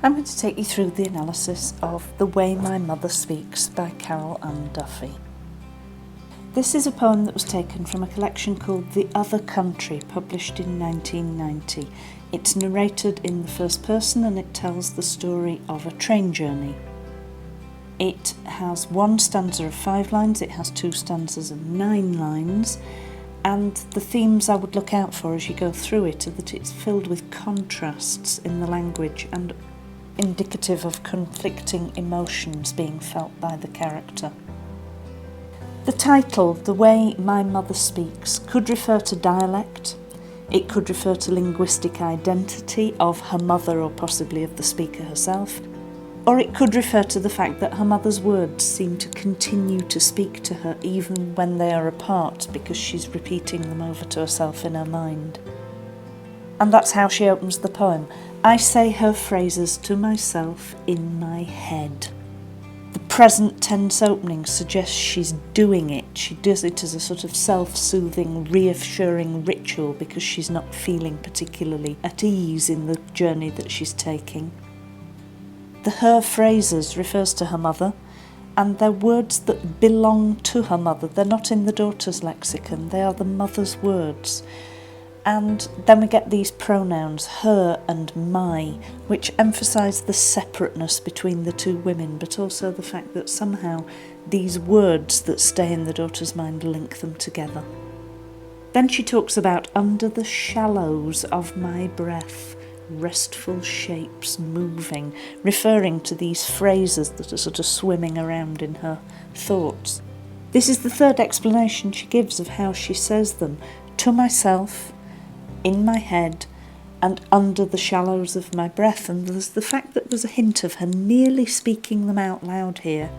I'm going to take you through the analysis of The Way My Mother Speaks by Carol Ann Duffy. This is a poem that was taken from a collection called The Other Country, published in 1990. It's narrated in the first person and it tells the story of a train journey. It has one stanza of 5 lines, it has 2 stanzas of 9 lines, and the themes I would look out for as you go through it are that it's filled with contrasts in the language and indicative of conflicting emotions being felt by the character. The title, The Way My Mother Speaks, could refer to dialect, it could refer to linguistic identity of her mother or possibly of the speaker herself, or it could refer to the fact that her mother's words seem to continue to speak to her even when they are apart because she's repeating them over to herself in her mind. And that's how she opens the poem. I say her phrases to myself in my head. The present tense opening suggests she's doing it. She does it as a sort of self-soothing, reassuring ritual because she's not feeling particularly at ease in the journey that she's taking. The her phrases refers to her mother, and they're words that belong to her mother. They're not in the daughter's lexicon, they are the mother's words. And then we get these pronouns, her and my, which emphasise the separateness between the two women, but also the fact that somehow these words that stay in the daughter's mind link them together. Then she talks about under the shallows of my breath, restful shapes moving, referring to these phrases that are sort of swimming around in her thoughts. This is the third explanation she gives of how she says them: to myself, in my head, and under the shallows of my breath. And there's the fact that there's a hint of her nearly speaking them out loud here.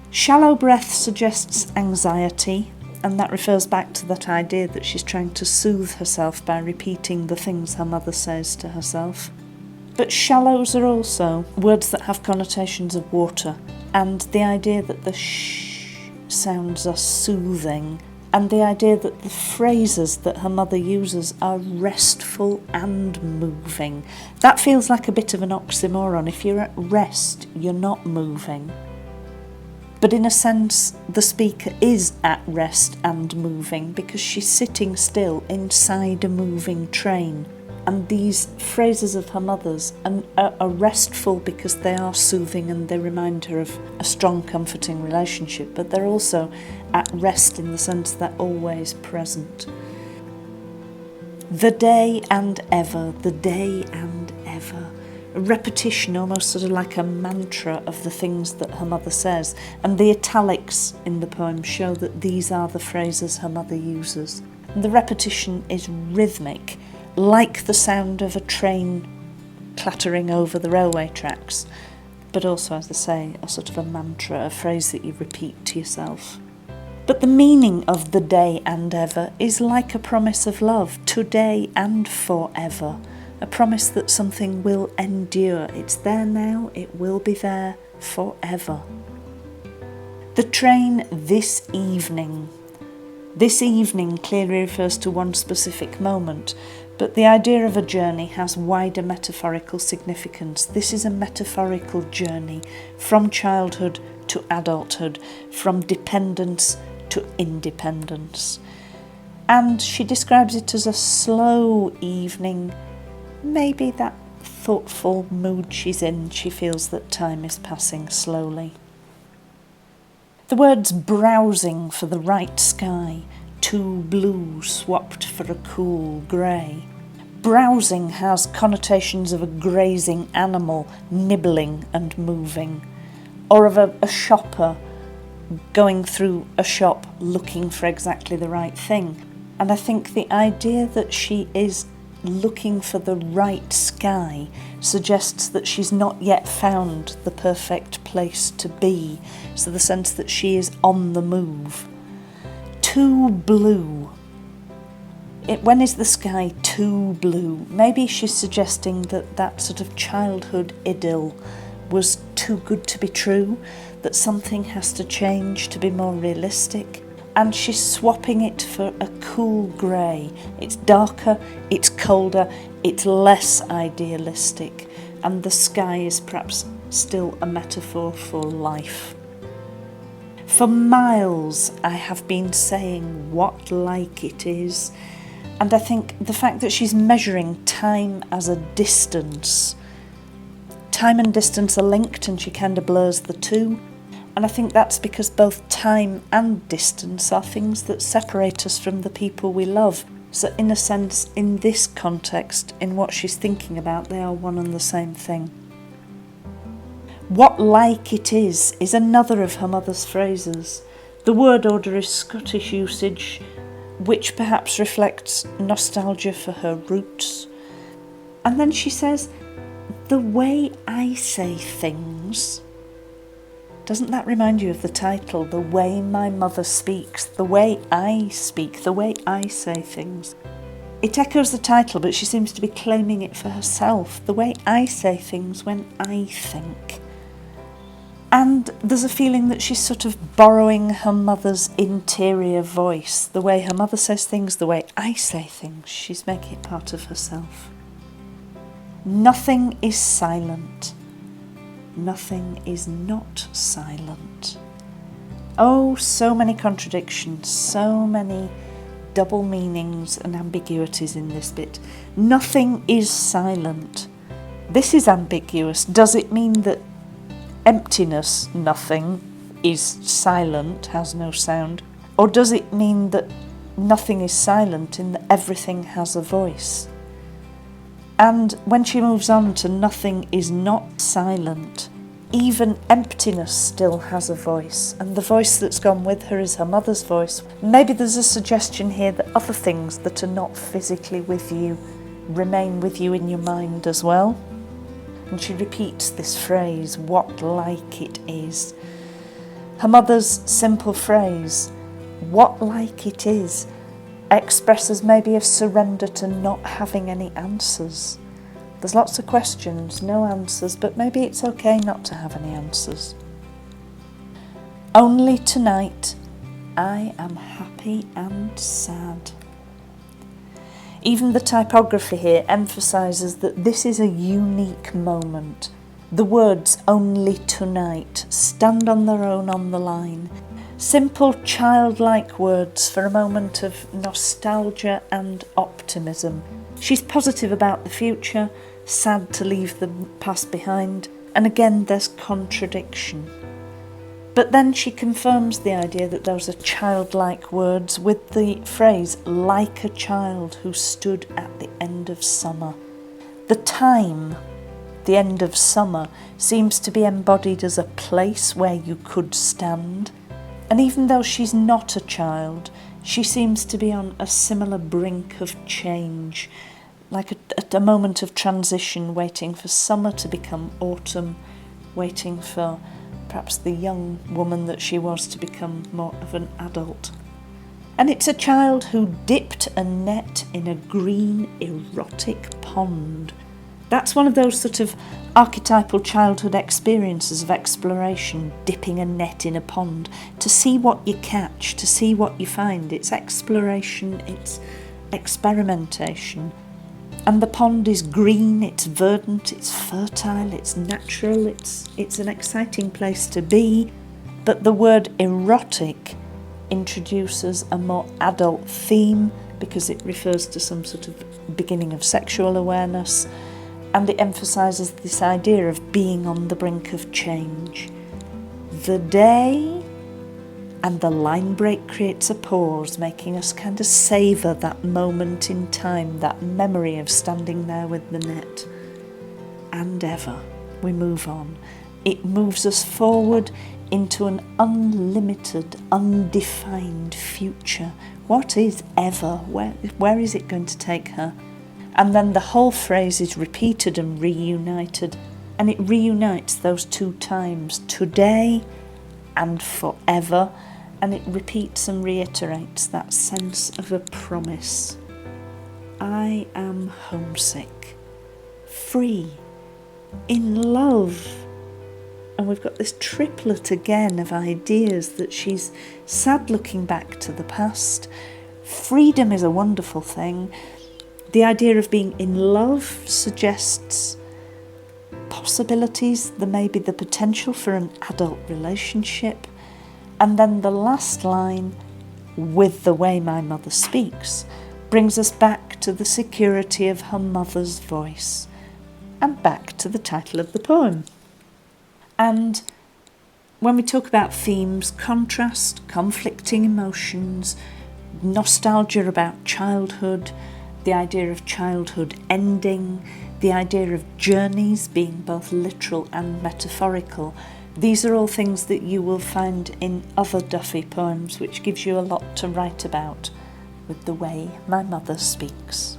Shallow breath suggests anxiety, and that refers back to that idea that she's trying to soothe herself by repeating the things her mother says to herself. But shallows are also words that have connotations of water, and the idea that the sh sounds are soothing, and the idea that the phrases that her mother uses are restful and moving. That feels like a bit of an oxymoron. If you're at rest, you're not moving. But in a sense, the speaker is at rest and moving because she's sitting still inside a moving train. And these phrases of her mother's are restful because they are soothing and they remind her of a strong, comforting relationship, but they're also at rest in the sense they're always present. The day and ever, the day and ever. A repetition, almost sort of like a mantra of the things that her mother says, and the italics in the poem show that these are the phrases her mother uses. And the repetition is rhythmic, like the sound of a train clattering over the railway tracks, but also, as I say, a sort of a mantra, a phrase that you repeat to yourself. But the meaning of the day and ever is like a promise of love, today and forever, a promise that something will endure. It's there now, it will be there forever. The train this evening. This evening clearly refers to one specific moment, but the idea of a journey has wider metaphorical significance. This is a metaphorical journey from childhood to adulthood, from dependence to independence. And she describes it as a slow evening. Maybe that thoughtful mood she's in, she feels that time is passing slowly. The words browsing for the right sky, too blue swapped for a cool grey. Browsing has connotations of a grazing animal nibbling and moving, or of a shopper going through a shop looking for exactly the right thing. And I think the idea that she is looking for the right sky suggests that she's not yet found the perfect place to be, so the sense that she is on the move. Too blue. When is the sky too blue? Maybe she's suggesting that sort of childhood idyll was too good to be true, that something has to change to be more realistic. And she's swapping it for a cool grey. It's darker, it's colder, it's less idealistic. and the sky is perhaps still a metaphor for life. For miles I have been saying what like it is, and I think the fact that she's measuring time as a distance, time and distance are linked and she kind of blurs the two, and I think that's because both time and distance are things that separate us from the people we love. So in a sense, in this context, in what she's thinking about, they are one and the same thing. What like it is another of her mother's phrases. The word order is Scottish usage, which perhaps reflects nostalgia for her roots. And then she says, the way I say things. Doesn't that remind you of the title, The Way My Mother Speaks? The way I speak, the way I say things. It echoes the title, but she seems to be claiming it for herself. The way I say things when I think. And there's a feeling that she's sort of borrowing her mother's interior voice. The way her mother says things, the way I say things, she's making it part of herself. Nothing is silent. Nothing is not silent. Oh, so many contradictions, so many double meanings and ambiguities in this bit. Nothing is silent. This is ambiguous. Does it mean that emptiness, nothing, is silent, has no sound? Or does it mean that nothing is silent in that everything has a voice? And when she moves on to nothing is not silent, even emptiness still has a voice, and the voice that's gone with her is her mother's voice. Maybe there's a suggestion here that other things that are not physically with you remain with you in your mind as well. And she repeats this phrase, what like it is. Her mother's simple phrase, what like it is, expresses maybe a surrender to not having any answers. There's lots of questions, no answers, but maybe it's okay not to have any answers. Only tonight I am happy and sad. Even the typography here emphasises that this is a unique moment. The words only tonight stand on their own on the line. Simple childlike words for a moment of nostalgia and optimism. She's positive about the future, sad to leave the past behind, and again there's contradiction. But then she confirms the idea that those are childlike words with the phrase, like a child who stood at the end of summer. The time, the end of summer, seems to be embodied as a place where you could stand. And even though she's not a child, she seems to be on a similar brink of change, like at a moment of transition, waiting for summer to become autumn, waiting for perhaps the young woman that she was to become more of an adult. And it's a child who dipped a net in a green, erotic pond. That's one of those sort of archetypal childhood experiences of exploration, dipping a net in a pond, to see what you catch, to see what you find. It's exploration, it's experimentation. And the pond is green, it's verdant, it's fertile, it's natural, it's an exciting place to be. But the word erotic introduces a more adult theme because it refers to some sort of beginning of sexual awareness. And it emphasises this idea of being on the brink of change. The day, and the line break creates a pause, making us kind of savour that moment in time, that memory of standing there with the net. And ever, we move on. It moves us forward into an unlimited, undefined future. What is ever? Where is it going to take her? And then the whole phrase is repeated and reunited, and it reunites those two times, today and forever, and it repeats and reiterates that sense of a promise. I am homesick, free, in love. And we've got this triplet again of ideas that she's sad looking back to the past. Freedom is a wonderful thing. The idea of being in love suggests possibilities, there may be the potential for an adult relationship. And then the last line, with the way my mother speaks, brings us back to the security of her mother's voice and back to the title of the poem. And when we talk about themes, contrast, conflicting emotions, nostalgia about childhood, the idea of childhood ending, the idea of journeys being both literal and metaphorical, these are all things that you will find in other Duffy poems, which gives you a lot to write about with the way my mother speaks.